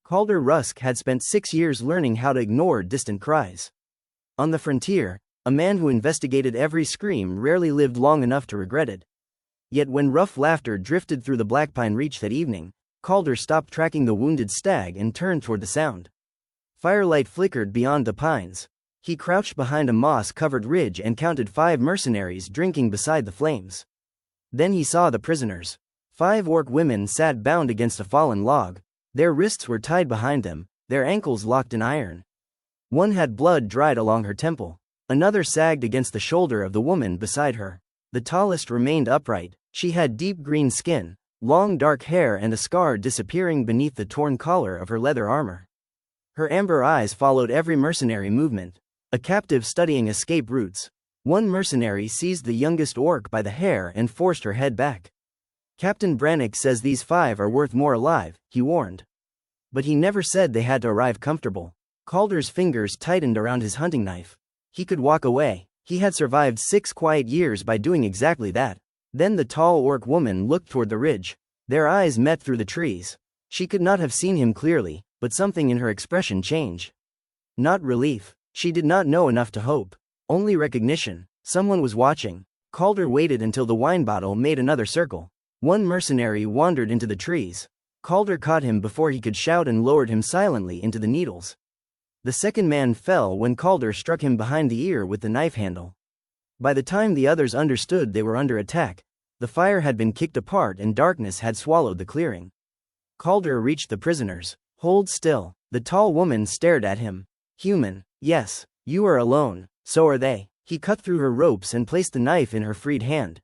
Calder Rusk had spent 6 years learning how to ignore distant cries. On the frontier, a man who investigated every scream rarely lived long enough to regret it. Yet when rough laughter drifted through the Blackpine Reach that evening, Calder stopped tracking the wounded stag and turned toward the sound. Firelight flickered beyond the pines. He crouched behind a moss-covered ridge and counted 5 mercenaries drinking beside the flames. Then he saw the prisoners. 5 orc women sat bound against a fallen log. Their wrists were tied behind them, their ankles locked in iron. One had blood dried along her temple. Another sagged against the shoulder of the woman beside her. The tallest remained upright. She had deep green skin, long dark hair and a scar disappearing beneath the torn collar of her leather armor. Her amber eyes followed every mercenary movement, a captive studying escape routes. One mercenary seized the youngest orc by the hair and forced her head back. Captain Brannick says these 5 are worth more alive, he warned. But he never said they had to arrive comfortable. Calder's fingers tightened around his hunting knife. He could walk away. He had survived 6 quiet years by doing exactly that. Then the tall orc woman looked toward the ridge. Their eyes met through the trees. She could not have seen him clearly, but something in her expression changed. Not relief. She did not know enough to hope. Only recognition. Someone was watching. Calder waited until the wine bottle made another circle. One mercenary wandered into the trees. Calder caught him before he could shout and lowered him silently into the needles. The second man fell when Calder struck him behind the ear with the knife handle. By the time the others understood they were under attack, the fire had been kicked apart and darkness had swallowed the clearing. Calder reached the prisoners. Hold still. The tall woman stared at him. Human. Yes, you are alone, so are they. He cut through her ropes and placed the knife in her freed hand.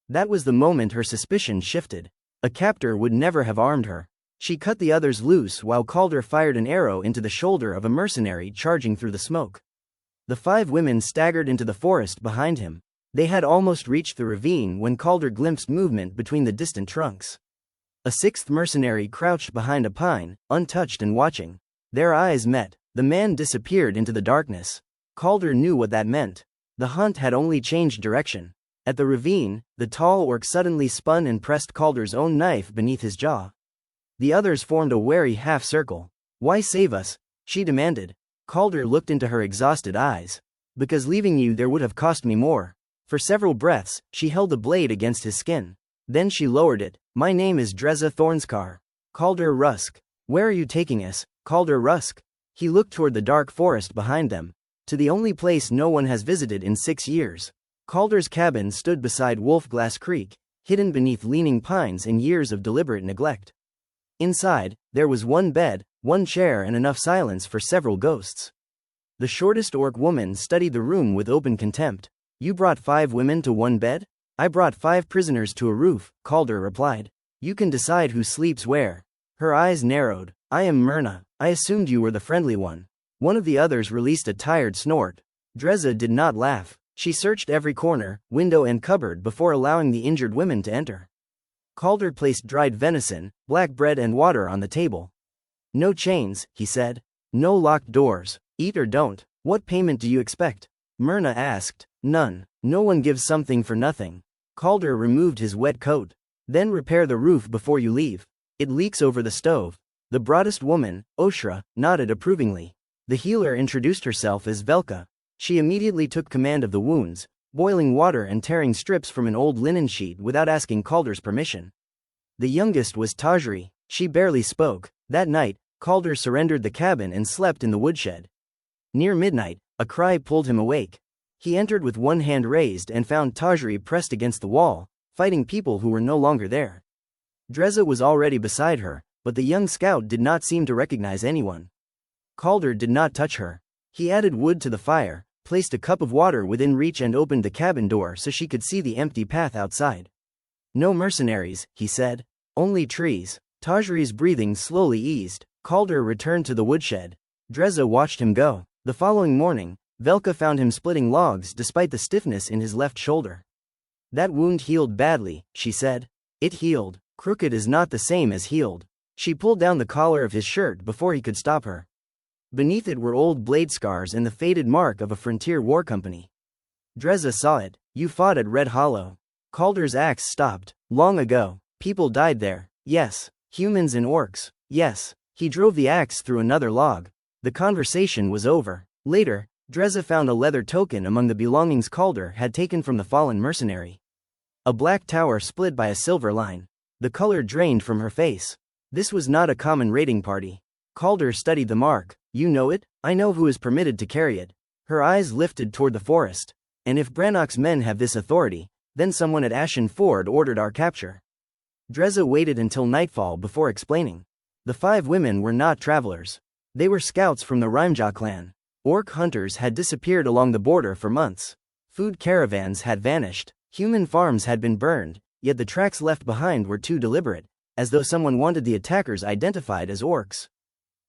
That was the moment her suspicion shifted. A captor would never have armed her. She cut the others loose while Calder fired an arrow into the shoulder of a mercenary charging through the smoke. The 5 women staggered into the forest behind him. They had almost reached the ravine when Calder glimpsed movement between the distant trunks. A 6th mercenary crouched behind a pine, untouched and watching. Their eyes met. The man disappeared into the darkness. Calder knew what that meant. The hunt had only changed direction. At the ravine, the tall orc suddenly spun and pressed Calder's own knife beneath his jaw. The others formed a wary half-circle. Why save us? She demanded. Calder looked into her exhausted eyes. Because leaving you there would have cost me more. For several breaths, she held the blade against his skin. Then she lowered it. My name is Dreza Thornskar. Calder Rusk. Where are you taking us, Calder Rusk? He looked toward the dark forest behind them. To the only place no one has visited in 6 years. Calder's cabin stood beside Wolfglass Creek, hidden beneath leaning pines and years of deliberate neglect. Inside, there was one bed, one chair and enough silence for several ghosts. The shortest orc woman studied the room with open contempt. You brought 5 women to one bed? I brought 5 prisoners to a roof, Calder replied. You can decide who sleeps where. Her eyes narrowed. I am Myrna. I assumed you were the friendly one. One of the others released a tired snort. Dreza did not laugh. She searched every corner, window and cupboard before allowing the injured women to enter. Calder placed dried venison, black bread and water on the table. No chains, he said. No locked doors. Eat or don't. What payment do you expect? Myrna asked. None. No one gives something for nothing. Calder removed his wet coat. Then repair the roof before you leave. It leaks over the stove. The broadest woman, Oshra, nodded approvingly. The healer introduced herself as Velka. She immediately took command of the wounds, boiling water and tearing strips from an old linen sheet without asking Calder's permission. The youngest was Tajri. She barely spoke. That night, Calder surrendered the cabin and slept in the woodshed. Near midnight, a cry pulled him awake. He entered with one hand raised and found Tajri pressed against the wall, fighting people who were no longer there. Dreza was already beside her, but the young scout did not seem to recognize anyone. Calder did not touch her. He added wood to the fire, placed a cup of water within reach and opened the cabin door so she could see the empty path outside. No mercenaries, he said. Only trees. Tajri's breathing slowly eased. Calder returned to the woodshed. Dreza watched him go. The following morning, Velka found him splitting logs despite the stiffness in his left shoulder. That wound healed badly, she said. It healed. Crooked is not the same as healed. She pulled down the collar of his shirt before he could stop her. Beneath it were old blade scars and the faded mark of a frontier war company. Dreza saw it. You fought at Red Hollow. Calder's axe stopped. Long ago. People died there. Yes. Humans and orcs. Yes. He drove the axe through another log. The conversation was over. Later, Dreza found a leather token among the belongings Calder had taken from the fallen mercenary. A black tower split by a silver line. The color drained from her face. This was not a common raiding party. Calder studied the mark. You know it? I know who is permitted to carry it. Her eyes lifted toward the forest. And if Brannock's men have this authority, then someone at Ashen Ford ordered our capture. Dreza waited until nightfall before explaining. The 5 women were not travelers. They were scouts from the Rhymejaw clan. Orc hunters had disappeared along the border for months. Food caravans had vanished. Human farms had been burned, yet the tracks left behind were too deliberate, as though someone wanted the attackers identified as orcs.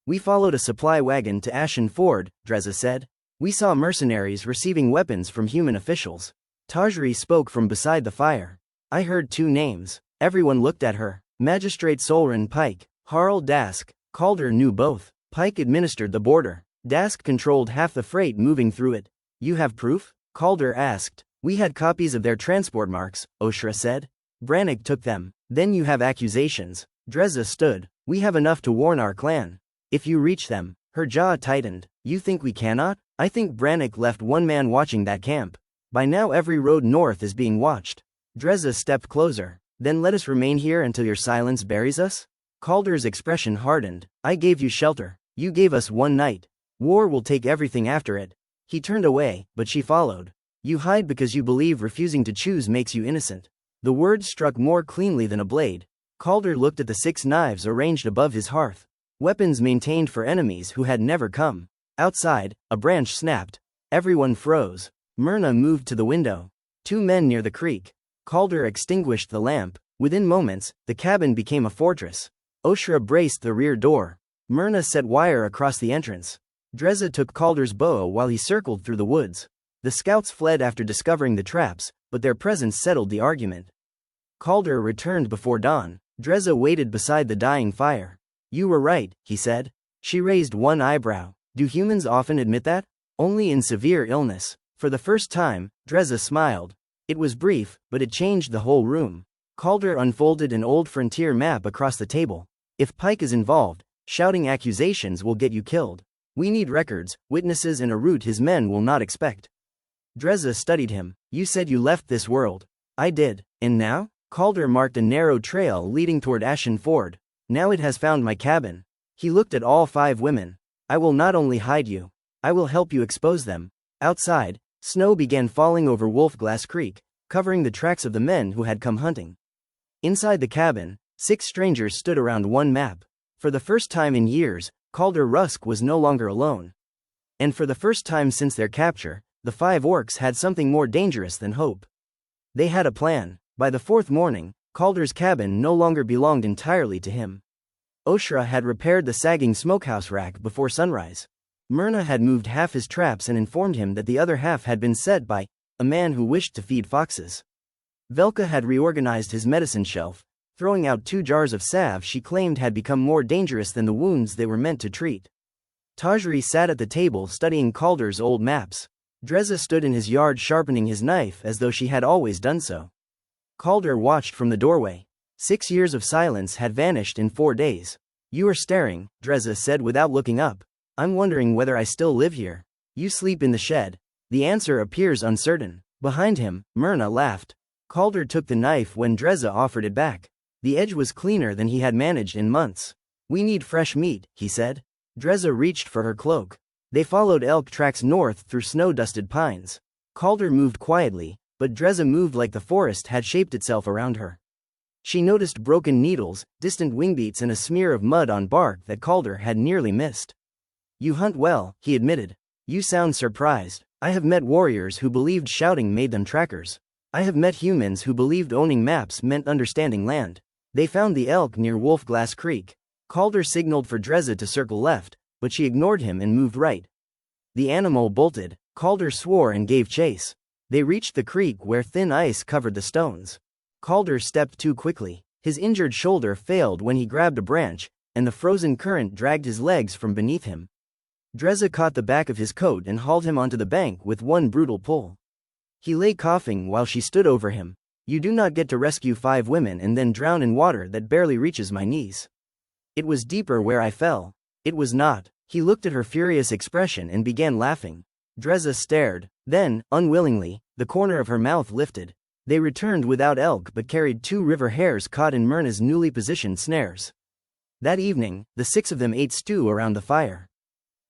We followed a supply wagon to Ashen Ford, Dreza said. We saw mercenaries receiving weapons from human officials. Tajri spoke from beside the fire. I heard 2 names. Everyone looked at her. Magistrate Solran Pike, Harl Dask. Calder knew both. Pike administered the border. Dask controlled half the freight moving through it. You have proof? Calder asked. We had copies of their transport marks, Oshra said. Brannock took them. Then you have accusations. Dreza stood. We have enough to warn our clan. If you reach them. Her jaw tightened. You think we cannot? I think Brannock left 1 man watching that camp. By now every road north is being watched. Dreza stepped closer. Then let us remain here until your silence buries us? Calder's expression hardened. I gave you shelter. You gave us 1 night. War will take everything after it. He turned away, but she followed. You hide because you believe refusing to choose makes you innocent. The words struck more cleanly than a blade. Calder looked at the 6 knives arranged above his hearth. Weapons maintained for enemies who had never come. Outside, a branch snapped. Everyone froze. Myrna moved to the window. 2 men near the creek. Calder extinguished the lamp. Within moments, the cabin became a fortress. Oshra braced the rear door. Myrna set wire across the entrance. Dreza took Calder's bow while he circled through the woods. The scouts fled after discovering the traps, but their presence settled the argument. Calder returned before dawn. Dreza waited beside the dying fire. You were right, he said. She raised 1 eyebrow. Do humans often admit that? Only in severe illness. For the first time, Dreza smiled. It was brief, but it changed the whole room. Calder unfolded an old frontier map across the table. If Pike is involved, shouting accusations will get you killed. We need records, witnesses and a route his men will not expect. Dreza studied him. You said you left this world. I did. And now? Calder marked a narrow trail leading toward Ashen Ford. Now it has found my cabin. He looked at all 5 women. I will not only hide you. I will help you expose them. Outside, snow began falling over Wolfglass Creek, covering the tracks of the men who had come hunting. Inside the cabin, 6 strangers stood around 1 map. For the first time in years, Calder Rusk was no longer alone. And for the first time since their capture, the 5 orcs had something more dangerous than hope. They had a plan. By the 4th morning, Calder's cabin no longer belonged entirely to him. Oshra had repaired the sagging smokehouse rack before sunrise. Myrna had moved half his traps and informed him that the other half had been set by a man who wished to feed foxes. Velka had reorganized his medicine shelf, throwing out 2 jars of salve she claimed had become more dangerous than the wounds they were meant to treat. Tajri sat at the table studying Calder's old maps. Dreza stood in his yard sharpening his knife as though she had always done so. Calder watched from the doorway. 6 years of silence had vanished in 4 days. You are staring, Dreza said without looking up. I'm wondering whether I still live here. You sleep in the shed. The answer appears uncertain. Behind him, Myrna laughed. Calder took the knife when Dreza offered it back. The edge was cleaner than he had managed in months. We need fresh meat, he said. Dreza reached for her cloak. They followed elk tracks north through snow-dusted pines. Calder moved quietly, but Dreza moved like the forest had shaped itself around her. She noticed broken needles, distant wingbeats and a smear of mud on bark that Calder had nearly missed. You hunt well, he admitted. You sound surprised. I have met warriors who believed shouting made them trackers. I have met humans who believed owning maps meant understanding land. They found the elk near Wolfglass Creek. Calder signaled for Dreza to circle left, but she ignored him and moved right. The animal bolted. Calder swore and gave chase. They reached the creek where thin ice covered the stones. Calder stepped too quickly. His injured shoulder failed when he grabbed a branch, and the frozen current dragged his legs from beneath him. Dreza caught the back of his coat and hauled him onto the bank with one brutal pull. He lay coughing while she stood over him. You do not get to rescue 5 women and then drown in water that barely reaches my knees. It was deeper where I fell. It was not. He looked at her furious expression and began laughing. Dreza stared. Then, unwillingly, the corner of her mouth lifted. They returned without elk but carried 2 river hares caught in Myrna's newly positioned snares. That evening, the 6 of them ate stew around the fire.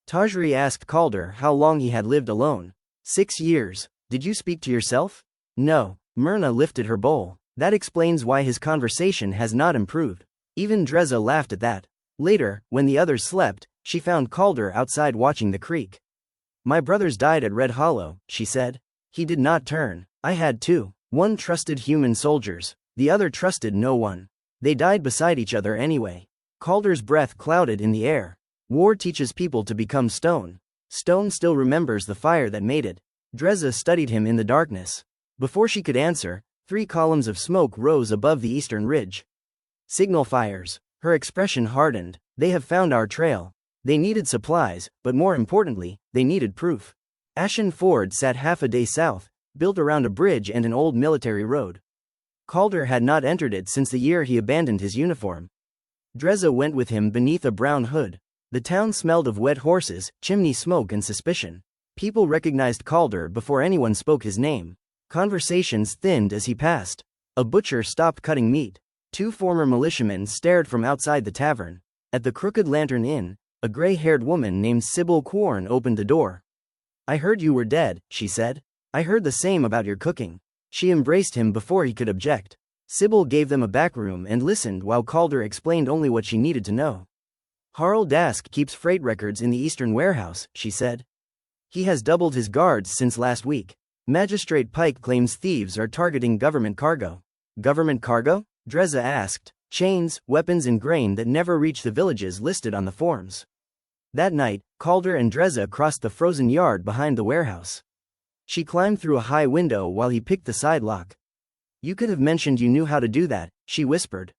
Tajri asked Calder how long he had lived alone. 6 years. Did you speak to yourself? No. Myrna lifted her bowl. That explains why his conversation has not improved. Even Dreza laughed at that. Later, when the others slept, she found Calder outside watching the creek. My brothers died at Red Hollow, she said. He did not turn. I had 2. One trusted human soldiers. The other trusted no one. They died beside each other anyway. Calder's breath clouded in the air. War teaches people to become stone. Stone still remembers the fire that made it. Dreza studied him in the darkness. Before she could answer, 3 columns of smoke rose above the eastern ridge. Signal fires. Her expression hardened. They have found our trail. They needed supplies, but more importantly, they needed proof. Ashen Ford sat half a day south, built around a bridge and an old military road. Calder had not entered it since the year he abandoned his uniform. Dreza went with him beneath a brown hood. The town smelled of wet horses, chimney smoke and suspicion. People recognized Calder before anyone spoke his name. Conversations thinned as he passed. A butcher stopped cutting meat. 2 former militiamen stared from outside the tavern. At the Crooked Lantern Inn, a gray-haired woman named Sybil Quorn opened the door. I heard you were dead, she said. I heard the same about your cooking. She embraced him before he could object. Sybil gave them a back room and listened while Calder explained only what she needed to know. Harl Dask keeps freight records in the Eastern Warehouse, she said. He has doubled his guards since last week. Magistrate Pike claims thieves are targeting government cargo. Government cargo? Dreza asked. Chains, weapons and grain that never reach the villages listed on the forms. That night, Calder and Dreza crossed the frozen yard behind the warehouse. She climbed through a high window while he picked the side lock. You could have mentioned you knew how to do that, she whispered.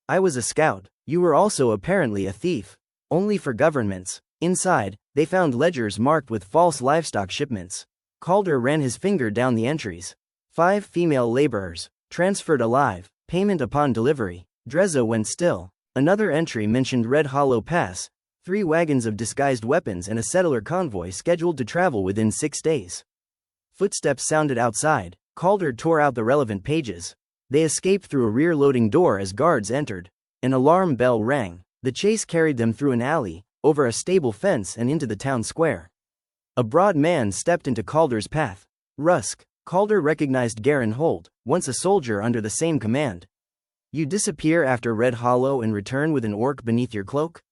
I was a scout. You were also apparently a thief. Only for governments. Inside, they found ledgers marked with false livestock shipments. Calder ran his finger down the entries. 5 female laborers, transferred alive, payment upon delivery. Dreza went still. Another entry mentioned Red Hollow Pass, 3 wagons of disguised weapons and a settler convoy scheduled to travel within 6 days. Footsteps sounded outside. Calder tore out the relevant pages. They escaped through a rear-loading door as guards entered. An alarm bell rang. The chase carried them through an alley, over a stable fence and into the town square. A broad man stepped into Calder's path. Rusk. Calder recognized Garen Holt, once a soldier under the same command. You disappear after Red Hollow and return with an orc beneath your cloak?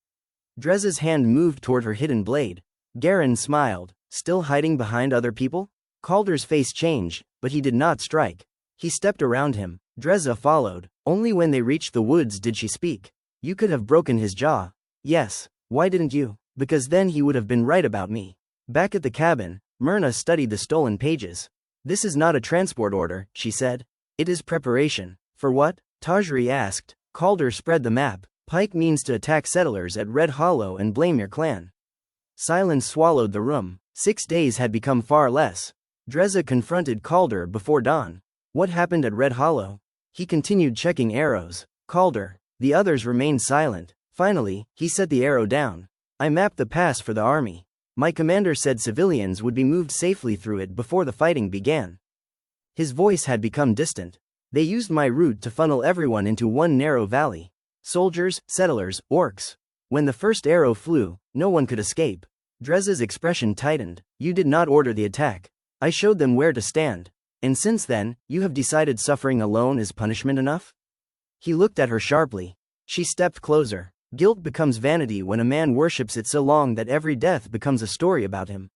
Dreza's hand moved toward her hidden blade. Garen smiled. Still hiding behind other people? Calder's face changed, but he did not strike. He stepped around him. Dreza followed. Only when they reached the woods did she speak. You could have broken his jaw. Yes. Why didn't you? Because then he would have been right about me. Back at the cabin, Myrna studied the stolen pages. This is not a transport order, she said. It is preparation. For what? Tajri asked. Calder spread the map. Pike means to attack settlers at Red Hollow and blame your clan. Silence swallowed the room. 6 days had become far less. Dreza confronted Calder before dawn. What happened at Red Hollow? He continued checking arrows. Calder. The others remained silent. Finally, he set the arrow down. I mapped the pass for the army. My commander said civilians would be moved safely through it before the fighting began. His voice had become distant. They used my route to funnel everyone into one narrow valley. Soldiers, settlers, orcs. When the first arrow flew, no one could escape. Dreza's expression tightened. You did not order the attack. I showed them where to stand. And since then, you have decided suffering alone is punishment enough? He looked at her sharply. She stepped closer. Guilt becomes vanity when a man worships it so long that every death becomes a story about him.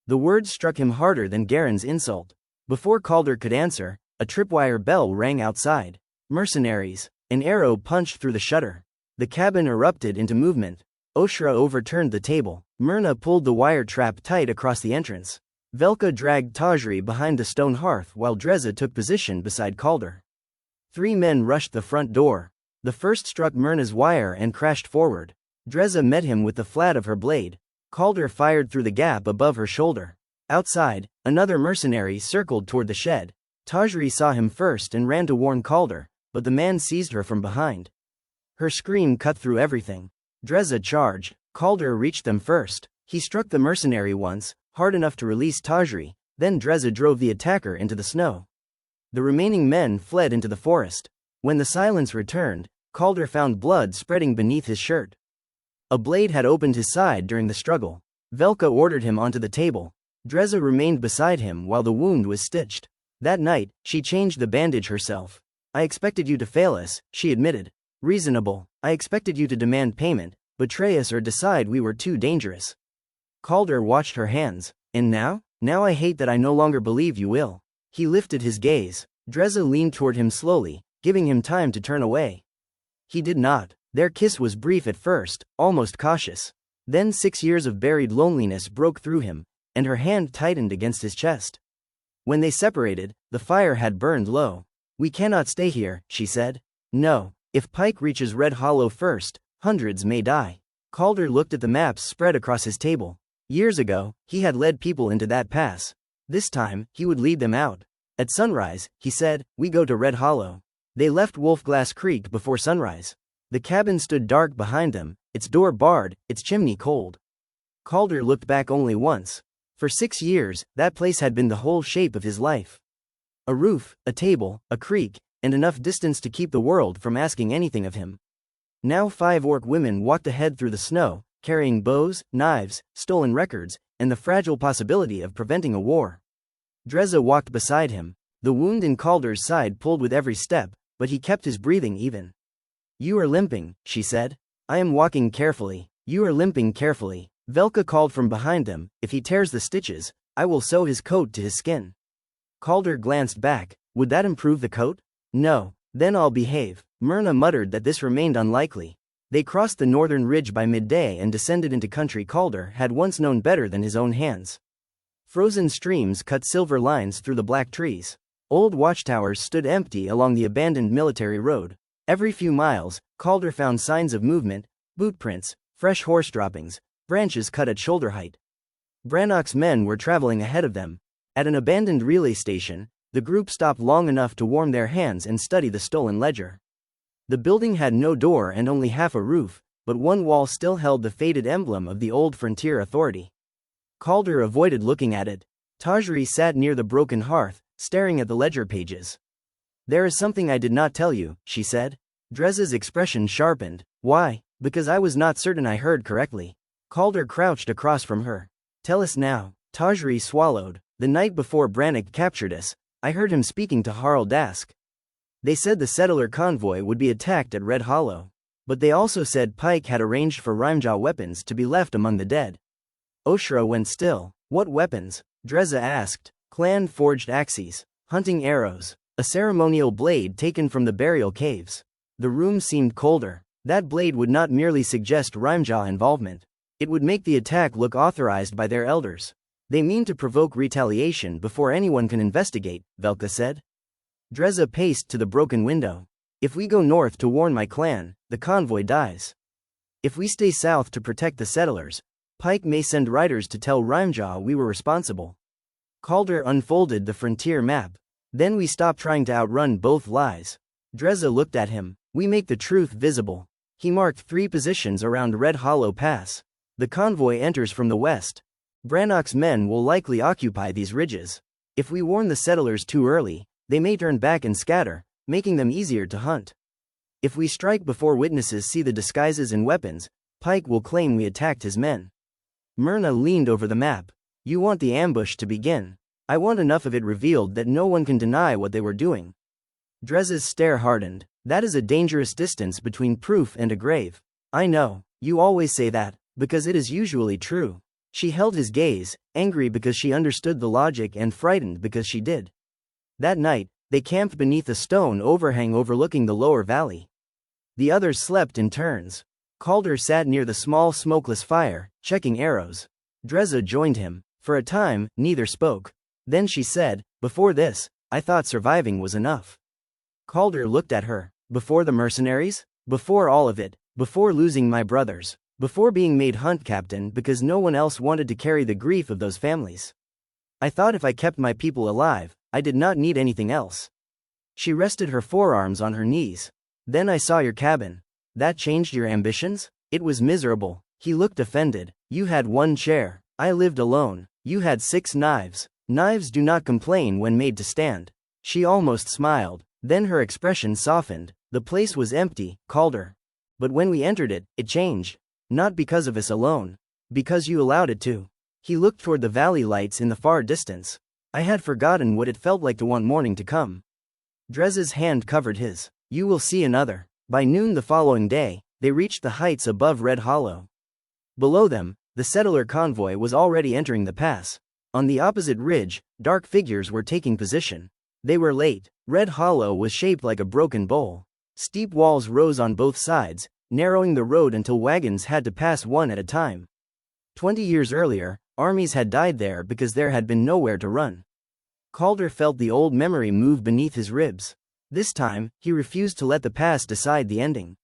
The words struck him harder than Garen's insult. Before Calder could answer, a tripwire bell rang outside. Mercenaries. An arrow punched through the shutter. The cabin erupted into movement. Oshra overturned the table. Myrna pulled the wire trap tight across the entrance. Velka dragged Tajri behind the stone hearth while Dreza took position beside Calder. 3 men rushed the front door. The first struck Myrna's wire and crashed forward. Dreza met him with the flat of her blade. Calder fired through the gap above her shoulder. Outside, another mercenary circled toward the shed. Tajri saw him first and ran to warn Calder, but the man seized her from behind. Her scream cut through everything. Dreza charged. Calder reached them first. He struck the mercenary once, hard enough to release Tajri, then Dreza drove the attacker into the snow. The remaining men fled into the forest. When the silence returned, Calder found blood spreading beneath his shirt. A blade had opened his side during the struggle. Velka ordered him onto the table. Dreza remained beside him while the wound was stitched. That night, she changed the bandage herself. I expected you to fail us, she admitted. Reasonable. I expected you to demand payment, betray us or decide we were too dangerous. Calder watched her hands. And now? Now I hate that I no longer believe you will. He lifted his gaze. Dreza leaned toward him slowly, giving him time to turn away. He did not. Their kiss was brief at first, almost cautious. Then 6 years of buried loneliness broke through him, and her hand tightened against his chest. When they separated, the fire had burned low. We cannot stay here, she said. No. If Pike reaches Red Hollow first, hundreds may die. Calder looked at the maps spread across his table. Years ago, he had led people into that pass. This time, he would lead them out. At sunrise, he said, we go to Red Hollow. They left Wolfglass Creek before sunrise. The cabin stood dark behind them, its door barred, its chimney cold. Calder looked back only once. For 6 years, that place had been the whole shape of his life. A roof, a table, a creek, and enough distance to keep the world from asking anything of him. Now 5 orc women walked ahead through the snow, carrying bows, knives, stolen records, and the fragile possibility of preventing a war. Dreza walked beside him. The wound in Calder's side pulled with every step, but he kept his breathing even. You are limping, she said. I am walking carefully. You are limping carefully. Velka called from behind them, if he tears the stitches, I will sew his coat to his skin. Calder glanced back. Would that improve the coat? No. Then I'll behave. Myrna muttered that this remained unlikely. They crossed the northern ridge by midday and descended into country Calder had once known better than his own hands. Frozen streams cut silver lines through the black trees. Old watchtowers stood empty along the abandoned military road. Every few miles, Calder found signs of movement, boot prints, fresh horse droppings, branches cut at shoulder height. Brannock's men were traveling ahead of them. At an abandoned relay station, the group stopped long enough to warm their hands and study the stolen ledger. The building had no door and only half a roof, but one wall still held the faded emblem of the old frontier authority. Calder avoided looking at it. Tajri sat near the broken hearth, staring at the ledger pages. There is something I did not tell you, she said. Dreza's expression sharpened. Why? Because I was not certain I heard correctly. Calder crouched across from her. Tell us now. Tajri swallowed. The night before Brannock captured us, I heard him speaking to Harl Dask. They said the settler convoy would be attacked at Red Hollow. But they also said Pike had arranged for Rimejaw weapons to be left among the dead. Oshra went still. What weapons? Dreza asked. Clan-forged axes, hunting arrows, a ceremonial blade taken from the burial caves. The room seemed colder. That blade would not merely suggest Rimejaw involvement. It would make the attack look authorized by their elders. They mean to provoke retaliation before anyone can investigate, Velka said. Dreza paced to the broken window. If we go north to warn my clan, the convoy dies. If we stay south to protect the settlers, Pike may send riders to tell Rimejaw we were responsible. Calder unfolded the frontier map. Then we stop trying to outrun both lies. Dreza looked at him. We make the truth visible. He marked 3 positions around Red Hollow Pass. The convoy enters from the west. Brannock's men will likely occupy these ridges. If we warn the settlers too early, they may turn back and scatter, making them easier to hunt. If we strike before witnesses see the disguises and weapons, Pike will claim we attacked his men. Myrna leaned over the map. You want the ambush to begin. I want enough of it revealed that no one can deny what they were doing. Dreza's stare hardened. That is a dangerous distance between proof and a grave. I know, you always say that, because it is usually true. She held his gaze, angry because she understood the logic and frightened because she did. That night, they camped beneath a stone overhang overlooking the lower valley. The others slept in turns. Calder sat near the small smokeless fire, checking arrows. Dreza joined him. For a time, neither spoke. Then she said, before this, I thought surviving was enough. Calder looked at her. Before the mercenaries? Before all of it, before losing my brothers, before being made hunt captain because no one else wanted to carry the grief of those families. I thought if I kept my people alive, I did not need anything else. She rested her forearms on her knees. Then I saw your cabin. That changed your ambitions? It was miserable. He looked offended. You had 1 chair. I lived alone. You had 6 knives. Knives do not complain when made to stand. She almost smiled. Then her expression softened. The place was empty, Calder. But when we entered it, it changed. Not because of us alone. Because you allowed it to. He looked toward the valley lights in the far distance. I had forgotten what it felt like to want morning to come. Drez's hand covered his. You will see another. By noon the following day, they reached the heights above Red Hollow. Below them, the settler convoy was already entering the pass. On the opposite ridge, dark figures were taking position. They were late. Red Hollow was shaped like a broken bowl. Steep walls rose on both sides, narrowing the road until wagons had to pass one at a time. 20 years earlier, armies had died there because there had been nowhere to run. Calder felt the old memory move beneath his ribs. This time, he refused to let the past decide the ending.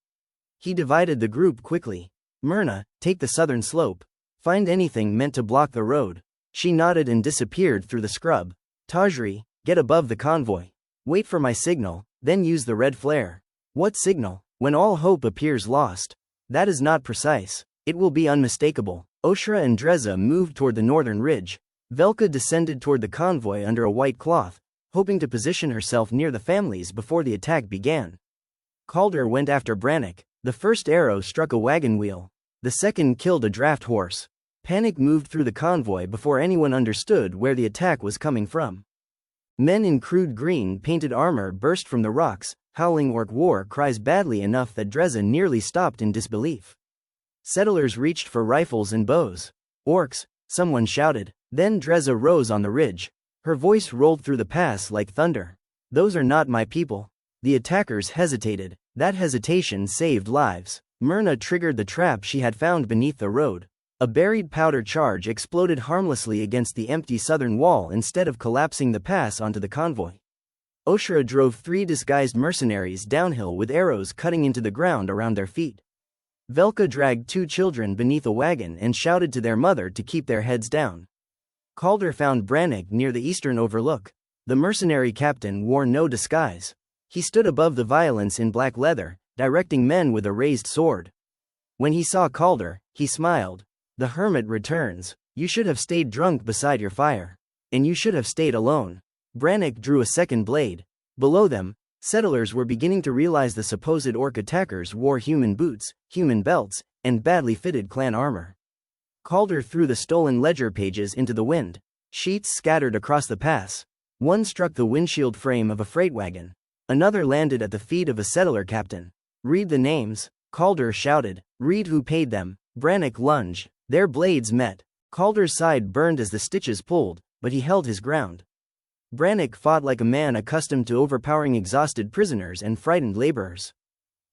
He divided the group quickly. Myrna, take the southern slope. Find anything meant to block the road. She nodded and disappeared through the scrub. Tajri, get above the convoy. Wait for my signal, then use the red flare. What signal? When all hope appears lost. That is not precise. It will be unmistakable. Oshra and Dreza moved toward the northern ridge. Velka descended toward the convoy under a white cloth, hoping to position herself near the families before the attack began. Calder went after Brannick. The first arrow struck a wagon wheel. The second killed a draft horse. Panic moved through the convoy before anyone understood where the attack was coming from. Men in crude green painted armor burst from the rocks, howling orc war cries badly enough that Dreza nearly stopped in disbelief. Settlers reached for rifles and bows. Orcs, someone shouted. Then Dreza rose on the ridge. Her voice rolled through the pass like thunder. Those are not my people. The attackers hesitated. That hesitation saved lives. Myrna triggered the trap she had found beneath the road. A buried powder charge exploded harmlessly against the empty southern wall instead of collapsing the pass onto the convoy. Oshra drove 3 disguised mercenaries downhill with arrows cutting into the ground around their feet. Velka dragged 2 children beneath a wagon and shouted to their mother to keep their heads down. Calder found Brannick near the eastern overlook. The mercenary captain wore no disguise. He stood above the violence in black leather, directing men with a raised sword. When he saw Calder, he smiled. The hermit returns. You should have stayed drunk beside your fire. And you should have stayed alone. Brannick drew a second blade. Below them, settlers were beginning to realize the supposed orc attackers wore human boots, human belts, and badly fitted clan armor. Calder threw the stolen ledger pages into the wind. Sheets scattered across the pass. One struck the windshield frame of a freight wagon. Another landed at the feet of a settler captain. Read the names, Calder shouted. Read who paid them. Brannick lunged. Their blades met. Calder's side burned as the stitches pulled, but he held his ground. Brannick fought like a man accustomed to overpowering exhausted prisoners and frightened laborers.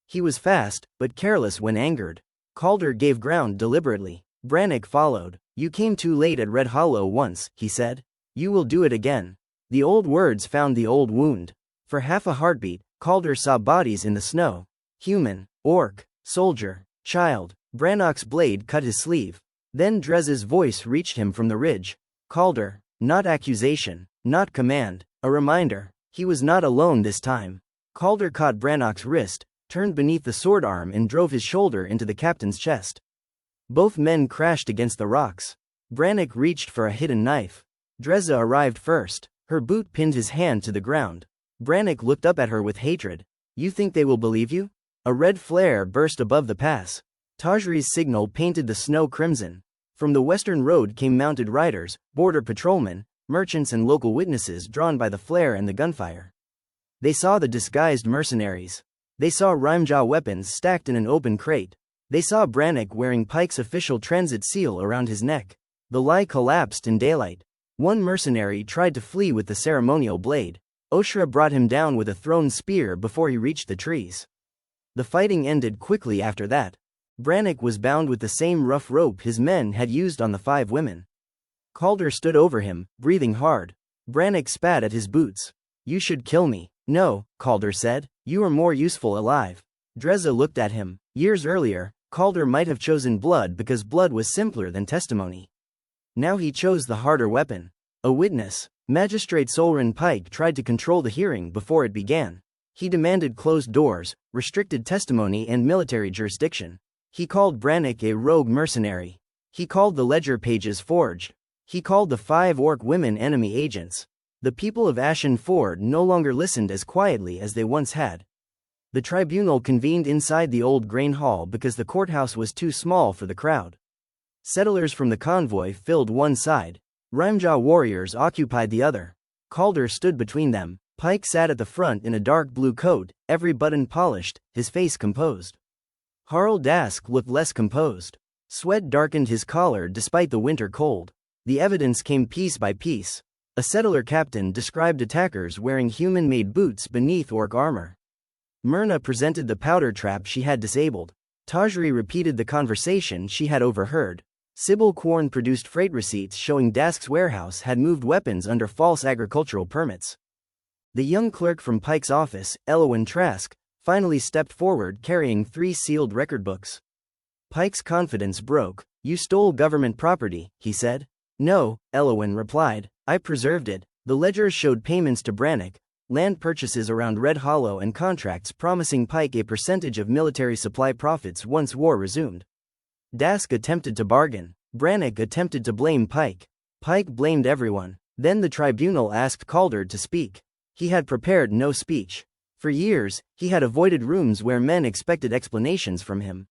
He was fast, but careless when angered. Calder gave ground deliberately. Brannick followed. You came too late at Red Hollow once, he said. You will do it again. The old words found the old wound. For half a heartbeat, Calder saw bodies in the snow. Human, orc, soldier, child. Brannock's blade cut his sleeve. Then Drez's voice reached him from the ridge. Calder, not accusation, not command, a reminder. He was not alone this time. Calder caught Brannock's wrist, turned beneath the sword arm and drove his shoulder into the captain's chest. Both men crashed against the rocks. Brannick reached for a hidden knife. Dreza arrived first. Her boot pinned his hand to the ground. Brannick looked up at her with hatred. You think they will believe you? A red flare burst above the pass. Tajri's signal painted the snow crimson. From the western road came mounted riders, border patrolmen, merchants and local witnesses drawn by the flare and the gunfire. They saw the disguised mercenaries. They saw Rimejaw weapons stacked in an open crate. They saw Brannick wearing Pike's official transit seal around his neck. The lie collapsed in daylight. One mercenary tried to flee with the ceremonial blade. Oshra brought him down with a thrown spear before he reached the trees. The fighting ended quickly after that. Brannick was bound with the same rough rope his men had used on the 5 women. Calder stood over him, breathing hard. Brannick spat at his boots. You should kill me. No, Calder said. You are more useful alive. Dreza looked at him. Years earlier, Calder might have chosen blood because blood was simpler than testimony. Now he chose the harder weapon. A witness. Magistrate Solrin Pike tried to control the hearing before it began. He demanded closed doors, restricted testimony and military jurisdiction. He called Brannick a rogue mercenary. He called the ledger pages forged. He called the 5 orc women enemy agents. The people of Ashen Ford no longer listened as quietly as they once had. The tribunal convened inside the old grain hall because the courthouse was too small for the crowd. Settlers from the convoy filled one side. Rimejaw warriors occupied the other. Calder stood between them. Pike sat at the front in a dark blue coat, every button polished, his face composed. Harl Dask looked less composed. Sweat darkened his collar despite the winter cold. The evidence came piece by piece. A settler captain described attackers wearing human-made boots beneath orc armor. Myrna presented the powder trap she had disabled. Tajri repeated the conversation she had overheard. Sybil Quorn produced freight receipts showing Dask's warehouse had moved weapons under false agricultural permits. The young clerk from Pike's office, Elowin Trask, finally stepped forward carrying 3 sealed record books. Pike's confidence broke. "You stole government property," he said. "No," Elowin replied. "I preserved it." The ledgers showed payments to Brannick, land purchases around Red Hollow and contracts promising Pike a percentage of military supply profits once war resumed. Dask attempted to bargain. Brannick attempted to blame Pike. Pike blamed everyone. Then the tribunal asked Calder to speak. He had prepared no speech. For years, he had avoided rooms where men expected explanations from him.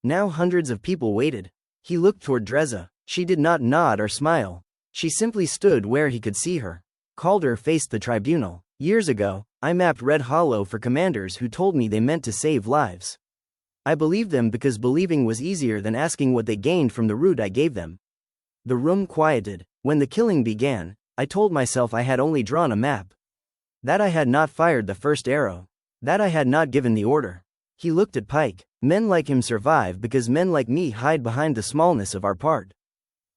Now hundreds of people waited. He looked toward Dreza. She did not nod or smile. She simply stood where he could see her. Calder faced the tribunal. "Years ago, I mapped Red Hollow for commanders who told me they meant to save lives. I believed them because believing was easier than asking what they gained from the route I gave them." The room quieted. When the killing began, I told myself I had only drawn a map. That I had not fired the first arrow. That I had not given the order. He looked at Pike. "Men like him survive because men like me hide behind the smallness of our part."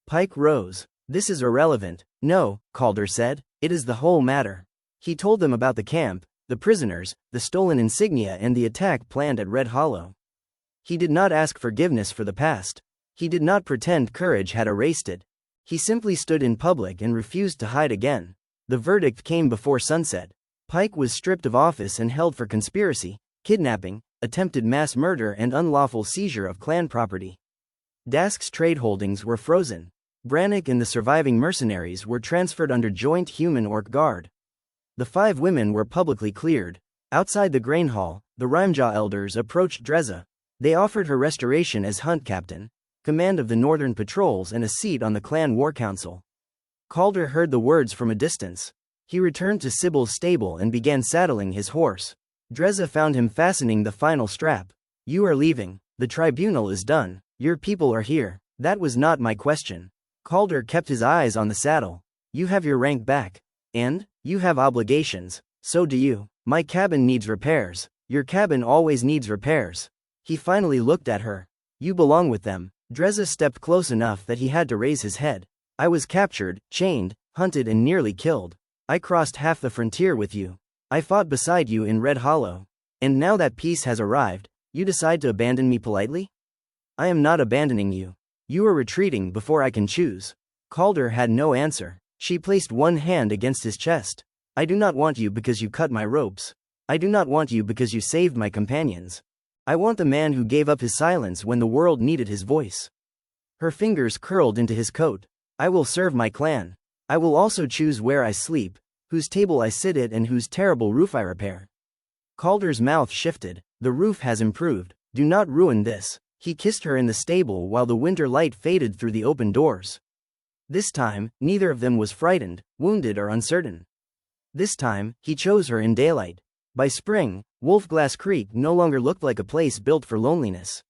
Pike rose. "This is irrelevant." "No," Calder said, "it is the whole matter." He told them about the camp, the prisoners, the stolen insignia and the attack planned at Red Hollow. He did not ask forgiveness for the past. He did not pretend courage had erased it. He simply stood in public and refused to hide again. The verdict came before sunset. Pike was stripped of office and held for conspiracy, kidnapping, attempted mass murder and unlawful seizure of clan property. Dask's trade holdings were frozen. Brannick and the surviving mercenaries were transferred under joint human-orc guard. The 5 women were publicly cleared. Outside the grain hall, the Rimejaw elders approached Dreza. They offered her restoration as hunt captain, command of the northern patrols and a seat on the clan war council. Calder heard the words from a distance. He returned to Sybil's stable and began saddling his horse. Dreza found him fastening the final strap. "You are leaving. The tribunal is done. Your people are here." "That was not my question." Calder kept his eyes on the saddle. "You have your rank back. And? You have obligations. So do you. My cabin needs repairs. Your cabin always needs repairs." He finally looked at her. "You belong with them." Dreza stepped close enough that he had to raise his head. "I was captured, chained, hunted and nearly killed. I crossed half the frontier with you. I fought beside you in Red Hollow. And now that peace has arrived, you decide to abandon me politely? I am not abandoning you. You are retreating before I can choose." Calder had no answer. She placed one hand against his chest. "I do not want you because you cut my ropes. I do not want you because you saved my companions. I want the man who gave up his silence when the world needed his voice." Her fingers curled into his coat. "I will serve my clan. I will also choose where I sleep, whose table I sit at and whose terrible roof I repair." Calder's mouth shifted. "The roof has improved. Do not ruin this." He kissed her in the stable while the winter light faded through the open doors. This time, neither of them was frightened, wounded or uncertain. This time, he chose her in daylight. By spring, Wolfglass Creek no longer looked like a place built for loneliness.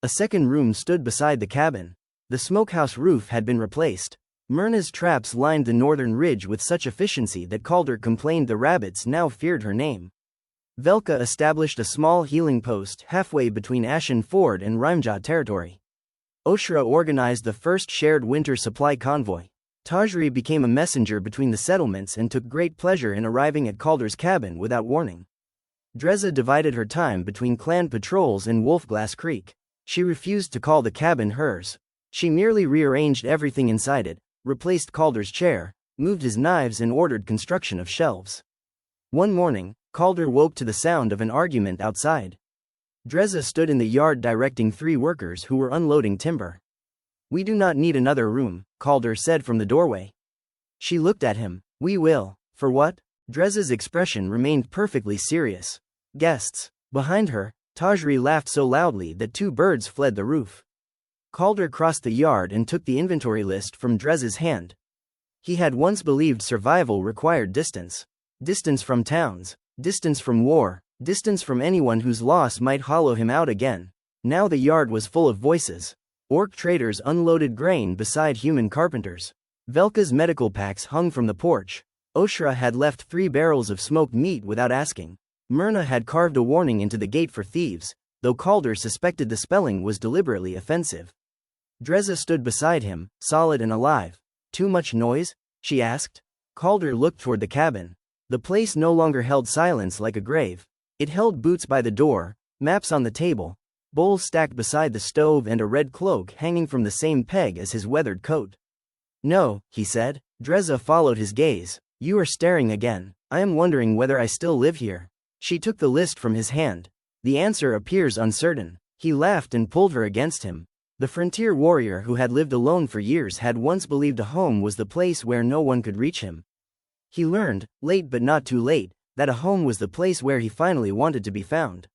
A second room stood beside the cabin. The smokehouse roof had been replaced. Myrna's traps lined the northern ridge with such efficiency that Calder complained the rabbits now feared her name. Velka established a small healing post halfway between Ashen Ford and Rimejaw territory. Oshra organized the first shared winter supply convoy. Tajri became a messenger between the settlements and took great pleasure in arriving at Calder's cabin without warning. Dreza divided her time between clan patrols and Wolfglass Creek. She refused to call the cabin hers. She merely rearranged everything inside it, replaced Calder's chair, moved his knives and ordered construction of shelves. One morning, Calder woke to the sound of an argument outside. Dreza stood in the yard directing 3 workers who were unloading timber. "We do not need another room," Calder said from the doorway. She looked at him. "We will." "For what?" Dreza's expression remained perfectly serious. "Guests." Behind her, Tajri laughed so loudly that 2 birds fled the roof. Calder crossed the yard and took the inventory list from Dreza's hand. He had once believed survival required distance. Distance from towns. Distance from war. Distance from anyone whose loss might hollow him out again. Now the yard was full of voices. Orc traders unloaded grain beside human carpenters. Velka's medical packs hung from the porch. Oshra had left 3 barrels of smoked meat without asking. Myrna had carved a warning into the gate for thieves, though Calder suspected the spelling was deliberately offensive. Dreza stood beside him, solid and alive. "Too much noise?" she asked. Calder looked toward the cabin. The place no longer held silence like a grave. It held boots by the door, maps on the table, bowls stacked beside the stove, and a red cloak hanging from the same peg as his weathered coat. "No," he said. Dreza followed his gaze. "You are staring again. I am wondering whether I still live here." She took the list from his hand. "The answer appears uncertain." He laughed and pulled her against him. The frontier warrior who had lived alone for years had once believed a home was the place where no one could reach him. He learned, late but not too late, that a home was the place where he finally wanted to be found.